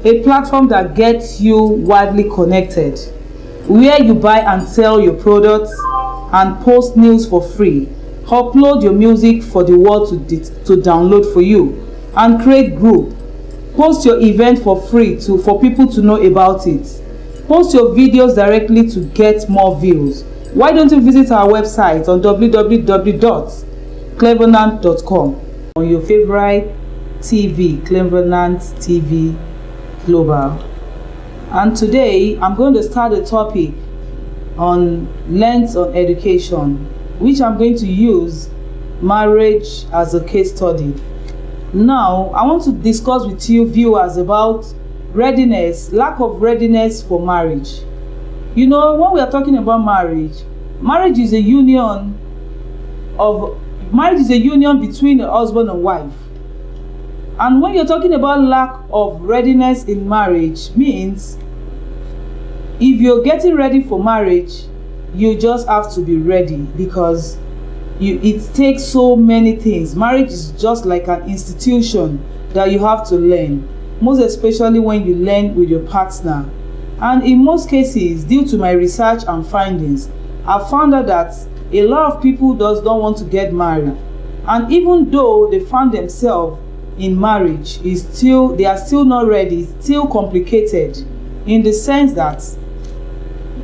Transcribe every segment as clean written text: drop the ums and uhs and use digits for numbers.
a platform that gets you widely connected, where you buy and sell your products and post news for free, upload your music for the world to download for you, and create group. Post your event for free for people to know about it. Post your videos directly to get more views. Why don't you visit our website on www.cleverland.com on your favorite TV, Cleverland TV Global. And today I'm going to start a topic on lens on education, which I'm going to use marriage as a case study. Now I want to discuss with you viewers about readiness, lack of readiness for marriage. You know, when we are talking about marriage is a union between a husband and wife. And when you're talking about lack of readiness in marriage, means if you're getting ready for marriage, you just have to be ready, because it takes so many things. Marriage is just like an institution that you have to learn, most especially when you learn with your partner. And in most cases, due to my research and findings, I found out that a lot of people don't want to get married. And even though they find themselves in marriage, they are still not ready. It's still complicated, in the sense that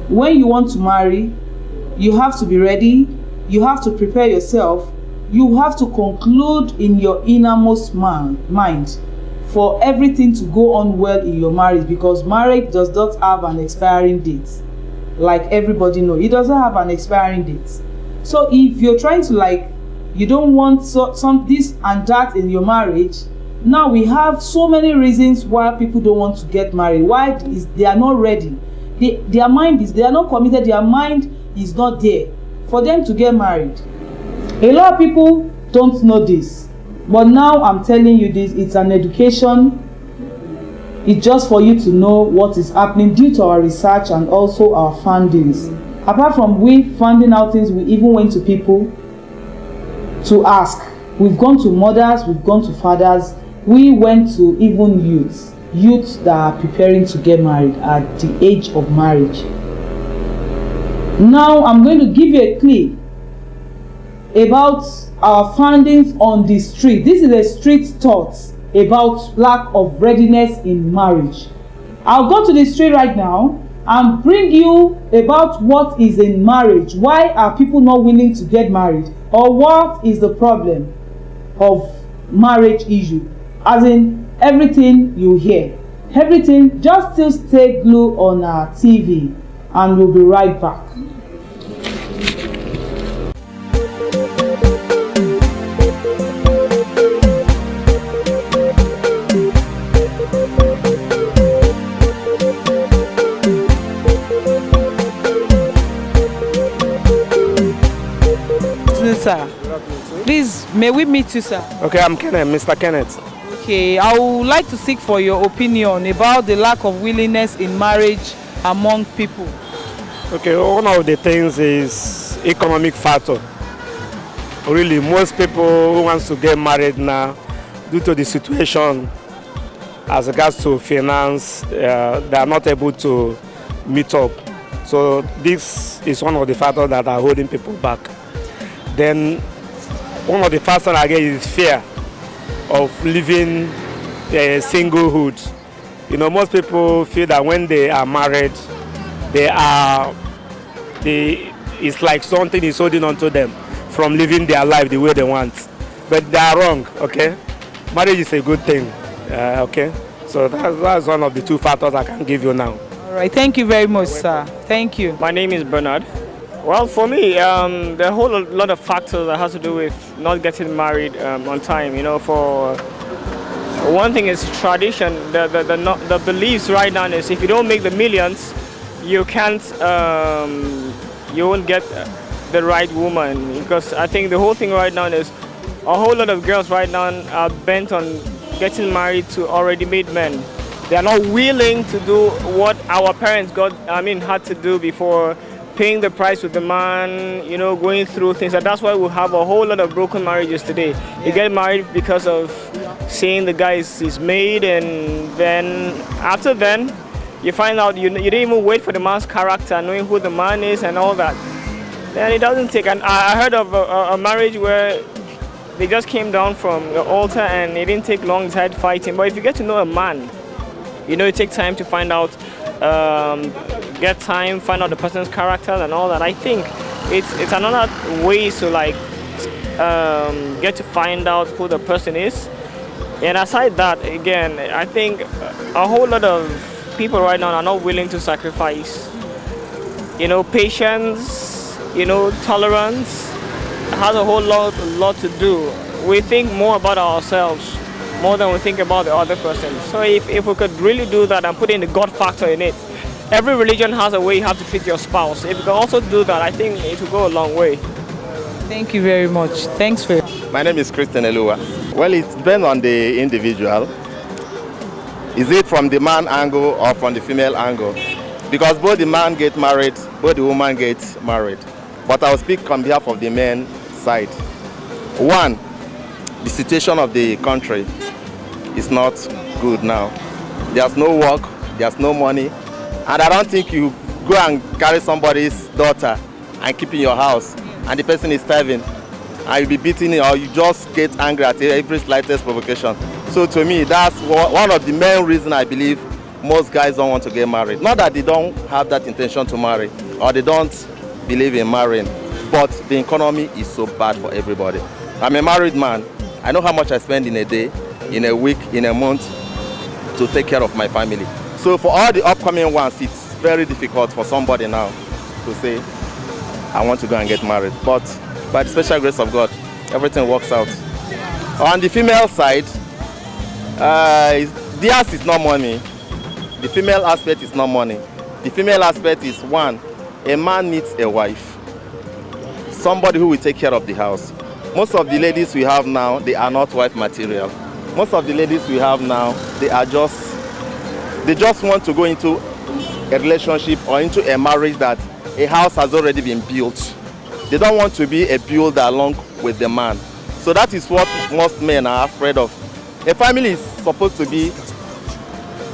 when you want to marry, you have to be ready, you have to prepare yourself, you have to conclude in your innermost mind for everything to go on well in your marriage, because marriage does not have an expiring date. Like everybody knows, it doesn't have an expiring date. So if you're trying to you don't want some this and that in your marriage, now we have so many reasons why people don't want to get married. Why is they are not ready? They are not committed, their mind is not there for them to get married. A lot of people don't know this, but now I'm telling you this. It's an education. It's just for you to know what is happening due to our research and also our findings. Apart from we finding out things, we even went to people to ask. We've gone to mothers, we've gone to fathers, we went to even youths that are preparing to get married at the age of marriage. Now I'm going to give you a clip about our findings on the street. This is a street thought about lack of readiness in marriage. I'll go to the street right now and bring you about what is in marriage. Why are people not willing to get married? Or what is the problem of marriage issue? As in everything you hear. Everything, just still stay glued on our TV and we'll be right back. Sir, please, may we meet you, sir? Okay, I'm Kenneth, Mr. Kenneth. Okay, I would like to seek for your opinion about the lack of willingness in marriage among people. Okay, one of the things is economic factor. Really, most people who want to get married now, due to the situation as regards to finance, they are not able to meet up. So this is one of the factors that are holding people back. Then one of the factors again is fear of living singlehood. You know, most people feel that when they are married, it's like something is holding on to them from living their life the way they want. But they are wrong, okay? Marriage is a good thing, okay? So that's one of the two factors I can give you now. All right, thank you very much, sir. Thank you. My name is Bernard. Well, for me, there are a whole lot of factors that has to do with not getting married on time. You know, for one thing is tradition. The beliefs right now is if you don't make the millions, you can't, you won't get the right woman. Because I think the whole thing right now is a whole lot of girls right now are bent on getting married to already made men. They are not willing to do what our parents had to do before, paying the price with the man, you know, going through things. And that's why we have a whole lot of broken marriages today. You get married because of seeing the guy is made, and then after then, you find out you didn't even wait for the man's character, knowing who the man is and all that. Then it doesn't take. And I heard of a marriage where they just came down from the altar and it didn't take long, they started fighting. But if you get to know a man, you know, you take time to find out, get time, find out the person's character and all that. I think it's another way to like get to find out who the person is. And aside that, again, I think a whole lot of people right now are not willing to sacrifice. You know, patience, you know, tolerance has a whole lot to do. We think more about ourselves more than we think about the other person. So if we could really do that and put in the God factor in it, every religion has a way you have to treat your spouse. If you can also do that, I think it will go a long way. Thank you very much. Thanks for My name is Christian Elua. Well, it depends on the individual. Is it from the man angle or from the female angle? Because both the man get married, both the woman gets married. But I'll speak on behalf of the men side. One, the situation of the country is not good now. There's no work, there's no money, and I don't think you go and carry somebody's daughter and keep in your house, and the person is starving, and you'll be beating it, or you just get angry at every slightest provocation. So to me, that's one of the main reasons I believe most guys don't want to get married. Not that they don't have that intention to marry, or they don't believe in marrying, but the economy is so bad for everybody. I'm a married man. I know how much I spend in a day, in a week, in a month to take care of my family. So for all the upcoming ones, it's very difficult for somebody now to say, I want to go and get married. But by the special grace of God, everything works out. On the female side, theirs is not money. The female aspect is not money. The female aspect is one, a man needs a wife. Somebody who will take care of the house. Most of the ladies we have now, they are not wife material. Most of the ladies we have now, they just want to go into a relationship or into a marriage that a house has already been built. They don't want to be a builder along with the man. So that is what most men are afraid of. A family is supposed to be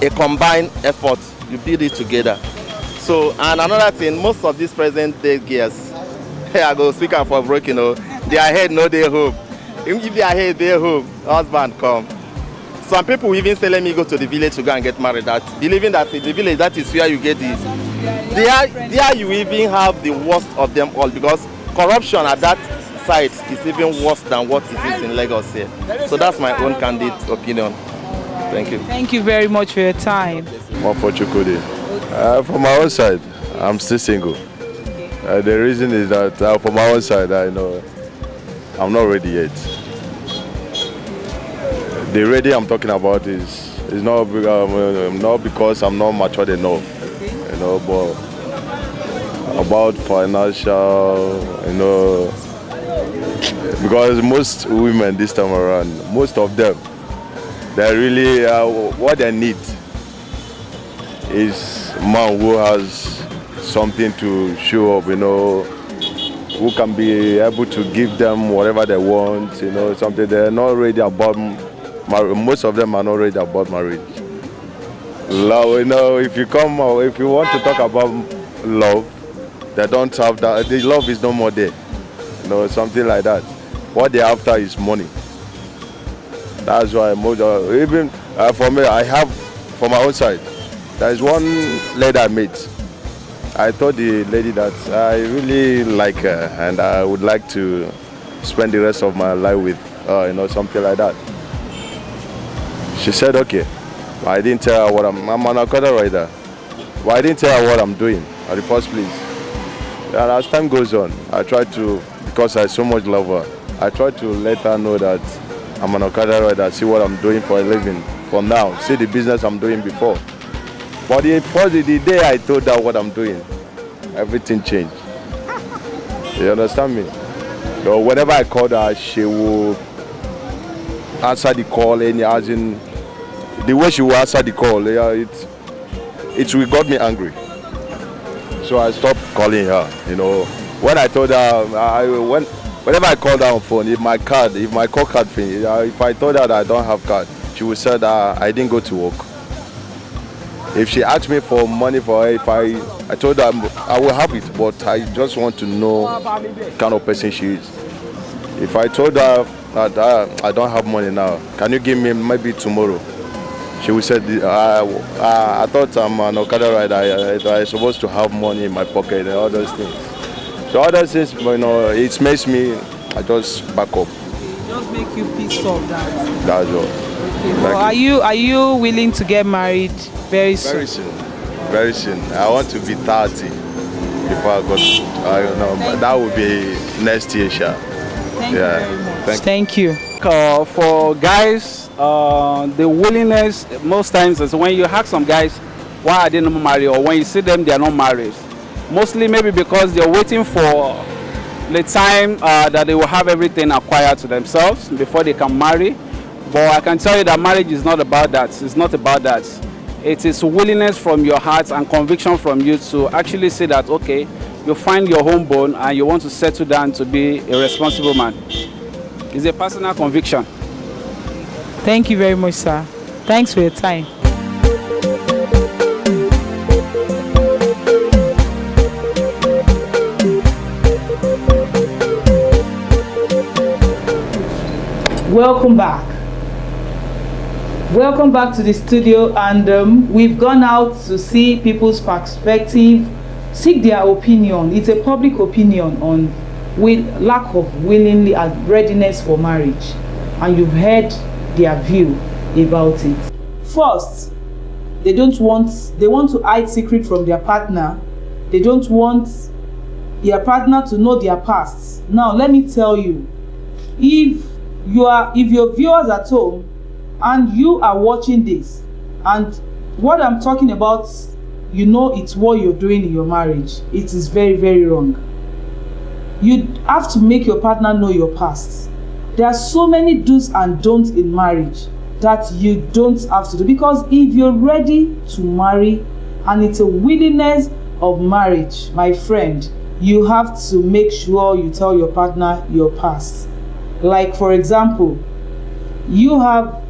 a combined effort. You build it together. So, and another thing, most of these present day girls, I go speak out for broke, you know, they are head, no they home. If they are head, they home, husband come. Some people even say, let me go to the village to go and get married. That believing that in the village, that is where you get this. There you even have the worst of them all, because corruption at that site is even worse than what it is in Lagos here. So that's my own candid opinion. Thank you. Thank you very much for your time. For From my own side, I'm still single. The reason is that for my own side, I know I'm not ready yet. The ready I'm talking about is not because I'm not matured enough, you know, but about financial, you know, because most women this time around, most of them, they really what they need is a man who has something to show up, you know, who can be able to give them whatever they want, you know, something. They're not ready about marriage. Most of them are not ready about marriage. Love, you know, if you want to talk about love, they don't have that. The love is no more there, you know, something like that. What they're after is money. That's why even for me, I have, for my own side, there is one lady I met. I told the lady that I really like her and I would like to spend the rest of my life with her, you know, something like that. She said, okay. I didn't tell her what I'm an Okada rider. But I didn't tell her what I'm doing at the first place. And as time goes on, I try to, because I so much love her, I try to let her know that I'm an Okada rider, see what I'm doing for a living for now, see the business I'm doing before. But the day I told her what I'm doing, everything changed. You understand me? So whenever I called her, she will answer the call, and as in the way she will answer the call, it got me angry. So I stopped calling her. You know, when I told her, whenever I call her on phone, if my call card finish, if I told her that I don't have card, she would say that I didn't go to work. If she asked me for money for her, if I told her I will have it, but I just want to know the kind of person she is. If I told her that I don't have money now, can you give me maybe tomorrow? She would say, I thought I'm an Okada rider, I'm supposed to have money in my pocket and all those things. So all those things, it makes me, I just back up. Just make you pissed off that. That's all. Okay, well, are you willing to get married very soon? Very soon. Very soon. I want to be 30 before I got, I don't know, but that would be next year, sure. Thank you very much. Thank you. For guys, the willingness most times is when you ask some guys why are they not married, or when you see them they are not married. Mostly maybe because they're waiting for the time that they will have everything acquired to themselves before they can marry. But I can tell you that marriage is not about that. It's not about that. It is willingness from your heart and conviction from you to actually say that, okay, you find your home bone and you want to settle down to be a responsible man. It's a personal conviction. Thank you very much, sir. Thanks for your time. Welcome back. Welcome back to the studio, and we've gone out to see people's perspective, seek their opinion. It's a public opinion on lack of willingness and readiness for marriage, and you've heard their view about it. First, they want to hide secret from their partner. They don't want their partner to know their past. Now let me tell you, if your viewers at home and you are watching this, and what I'm talking about, it's what you're doing in your marriage, it is very, very wrong. You have to make your partner know your past. There are so many do's and don'ts in marriage that you don't have to do, because if you're ready to marry and it's a willingness of marriage, my friend, you have to make sure you tell your partner your past. Like, for example, you have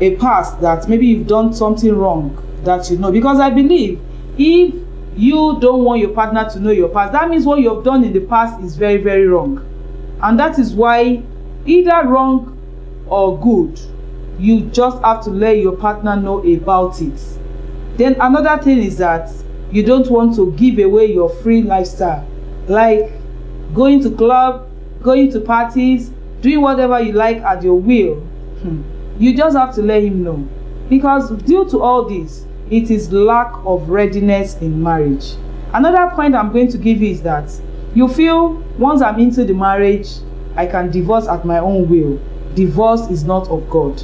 a past that maybe you've done something wrong that because I believe if you don't want your partner to know your past, that means what you've done in the past is very, very wrong. And that is why, either wrong or good, you just have to let your partner know about it. Then another thing is that you don't want to give away your free lifestyle, like going to club, going to parties, doing whatever you like at your will. You just have to let him know, because due to all this, it is lack of readiness in marriage. Another point I'm going to give you is that you feel once I'm into the marriage, I can divorce at my own will. Divorce is not of God,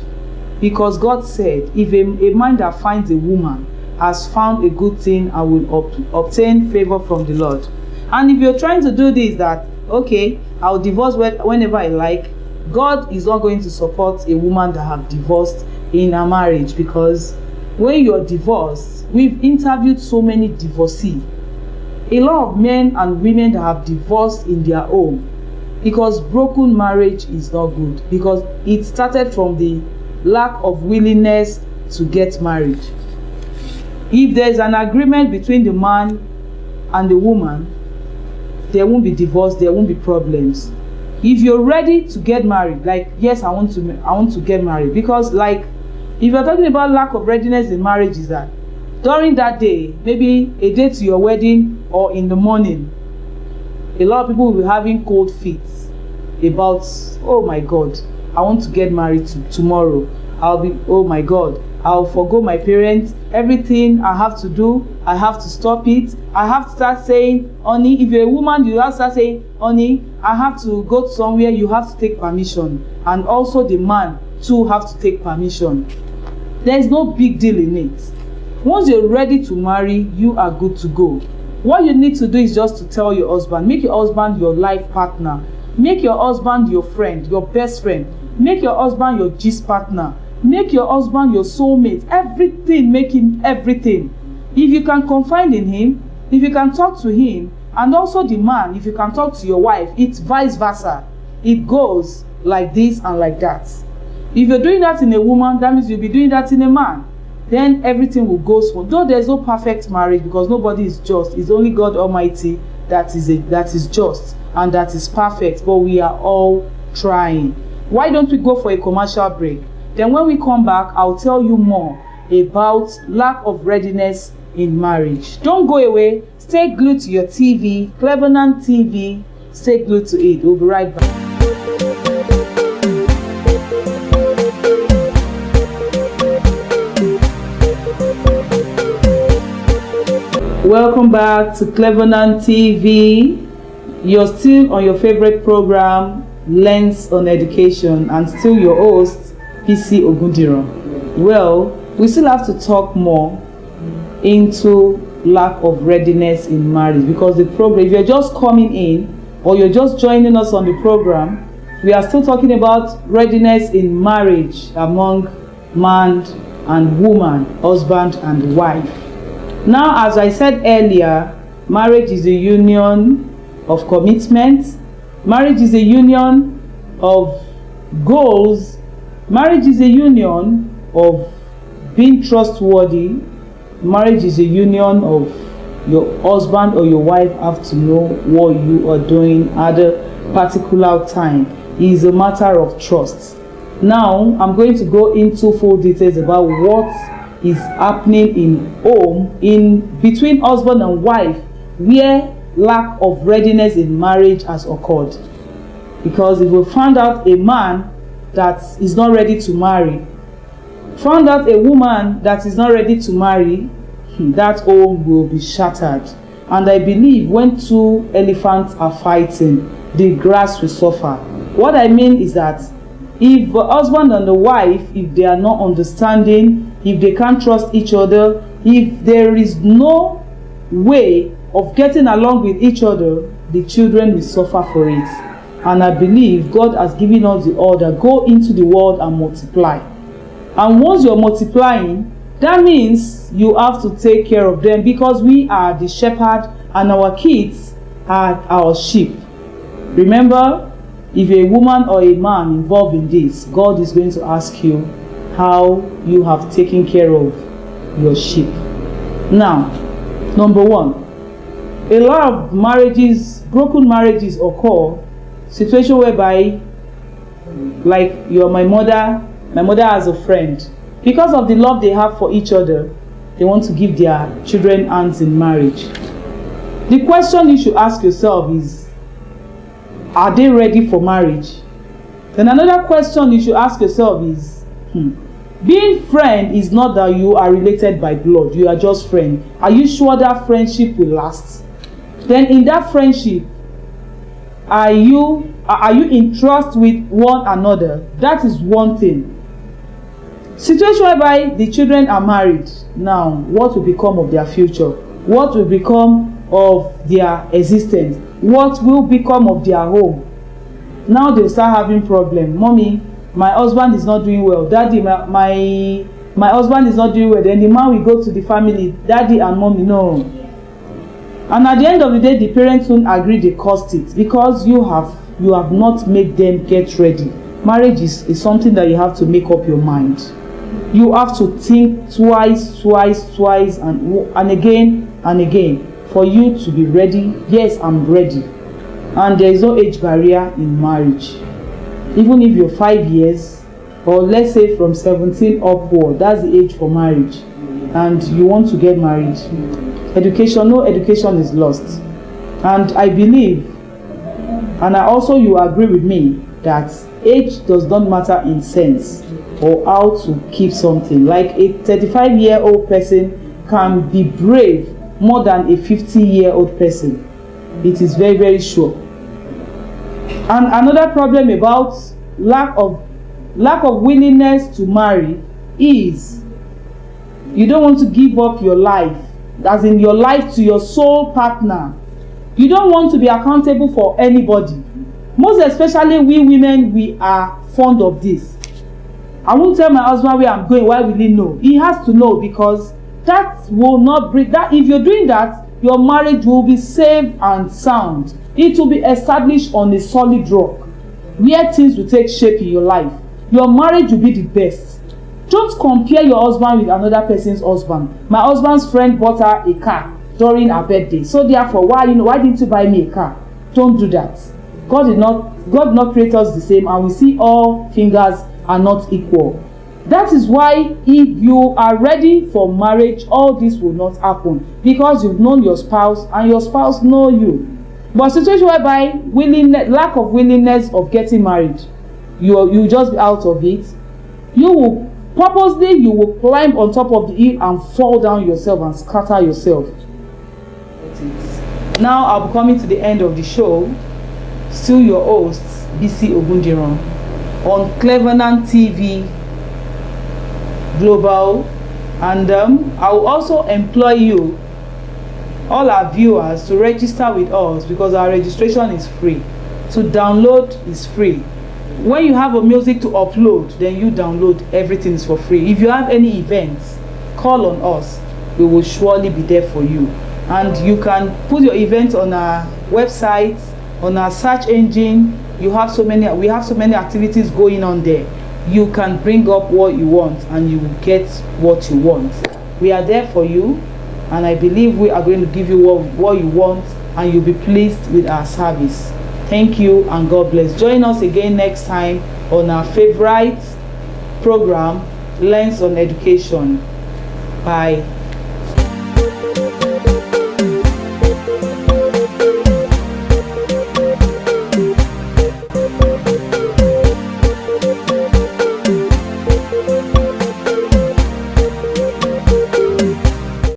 because God said, if a man that finds a woman has found a good thing and will obtain favor from the Lord. And if you're trying to do this, that okay, I'll divorce whenever I like, God is not going to support a woman that have divorced in a marriage, because when you're divorced, we've interviewed so many divorcees, a lot of men and women that have divorced in their home, because broken marriage is not good, because it started from the lack of willingness to get married. If there's an agreement between the man and the woman, there won't be divorce, there won't be problems. If you're ready to get married, like, yes, I want to get married, because like, if you're talking about lack of readiness in marriage, is that during that day, maybe a day to your wedding or in the morning, a lot of people will be having cold feet about, oh my God, I want to get married tomorrow. Oh my God, I'll forgo my parents, everything I have to do, I have to stop it. I have to start saying, honey, if you're a woman, you have to start saying, honey, I have to go somewhere, you have to take permission. And also the man too have to take permission. There's no big deal in it. Once you're ready to marry, you are good to go. What you need to do is just to tell your husband, make your husband your life partner. Make your husband your friend, your best friend. Make your husband your gist partner. Make your husband your soulmate. Everything, make him everything. If you can confide in him, if you can talk to him And also the man, if you can talk to your wife, it's vice versa. It goes like this and like that. If you're doing that in a woman, that means you'll be doing that in a man. Then everything will go smooth. Though there's no perfect marriage, because nobody is just. It's only God Almighty that is just and that is perfect. But we are all trying. Why don't we go for a commercial break? Then when we come back, I'll tell you more about lack of readiness in marriage. Don't go away. Stay glued to your TV, Clevenant TV. Stay glued to it. We'll be right back. Welcome back to Clevenant TV. You're still on your favorite program, Lens on Education, and still your host, PC Ogundiran. Well, we still have to talk more into lack of readiness in marriage, because the program, if you're just coming in or you're just joining us on the program, we are still talking about readiness in marriage among man and woman, husband and wife. Now, as I said earlier, marriage is a union of commitment. Marriage is a union of goals. Marriage is a union of being trustworthy. Marriage is a union of your husband or your wife have to know what you are doing at a particular time. It is a matter of trust. Now, I'm going to go into full details about what is happening in home, in between husband and wife, where lack of readiness in marriage has occurred. Because if we find out a man that is not ready to marry, found out a woman that is not ready to marry, that home will be shattered. And I believe when two elephants are fighting, the grass will suffer. What I mean is that if the husband and the wife, if they are not understanding, if they can't trust each other, if there is no way of getting along with each other, the children will suffer for it. And I believe God has given us the order, go into the world and multiply. And once you're multiplying, that means you have to take care of them, because we are the shepherd and our kids are our sheep. Remember, if you're a woman or a man involved in this, God is going to ask you how you have taken care of your sheep. Now, number one, a lot of marriages, broken marriages occur, situation whereby, like you're my mother has a friend. Because of the love they have for each other, they want to give their children hands in marriage. The question you should ask yourself is, are they ready for marriage? Then another question you should ask yourself is, being friend is not that you are related by blood, you are just friend. Are you sure that friendship will last? Then in that friendship, are you in trust with one another? That is one thing. Situation whereby the children are married. Now, what will become of their future? What will become of their existence? What will become of their home? Now they'll start having problem. Mommy, my husband is not doing well. Daddy, my husband is not doing well. Then the man will go to the family. Daddy and mommy, no. And at the end of the day, the parents won't agree, they caused it, because you have not made them get ready. Marriage is something that you have to make up your mind. You have to think twice, and again for you to be ready. Yes, I'm ready. And there is no age barrier in marriage. Even if you're 5 years, or let's say from 17 upward, that's the age for marriage, and you want to get married, no education is lost. And I believe, and you agree with me, that age does not matter in sense or how to keep something. Like a 35-year-old person can be brave more than a 50-year-old person. It is very, very sure. And another problem about lack of willingness to marry is you don't want to give up your life, as in your life to your soul partner. You don't want to be accountable for anybody. Most especially we women, we are fond of this. I won't tell my husband where I'm going. Why will he know? He has to know, because that will not bring that. If you're doing that, your marriage will be safe and sound. It will be established on a solid rock where things will take shape in your life. Your marriage will be the best. Don't compare your husband with another person's husband. My husband's friend bought her a car during her birthday, so therefore why didn't you buy me a car? Don't do that. God did not create us the same, and we see all fingers are not equal. That is why if you are ready for marriage, all this will not happen, because you've known your spouse and your spouse know you. But situation whereby lack of willingness of getting married, you just be out of it. You will climb on top of the hill and fall down yourself and scatter yourself. That's it. Now I'll be coming to the end of the show. Still your host, BC Ogundiran, on Cleveland TV Global, and I will also employ you, all our viewers, to register with us, because our registration is free. To download is free. When you have a music to upload, then you download. Everything is for free. If you have any events, call on us. We will surely be there for you. And you can put your event on our website, on our search engine. We have so many activities going on there. You can bring up what you want and you will get what you want. We are there for you, and I believe we are going to give you what you want, and you'll be pleased with our service. Thank you, and God bless. Join us again next time on our favorite program, Lens on Education. Bye.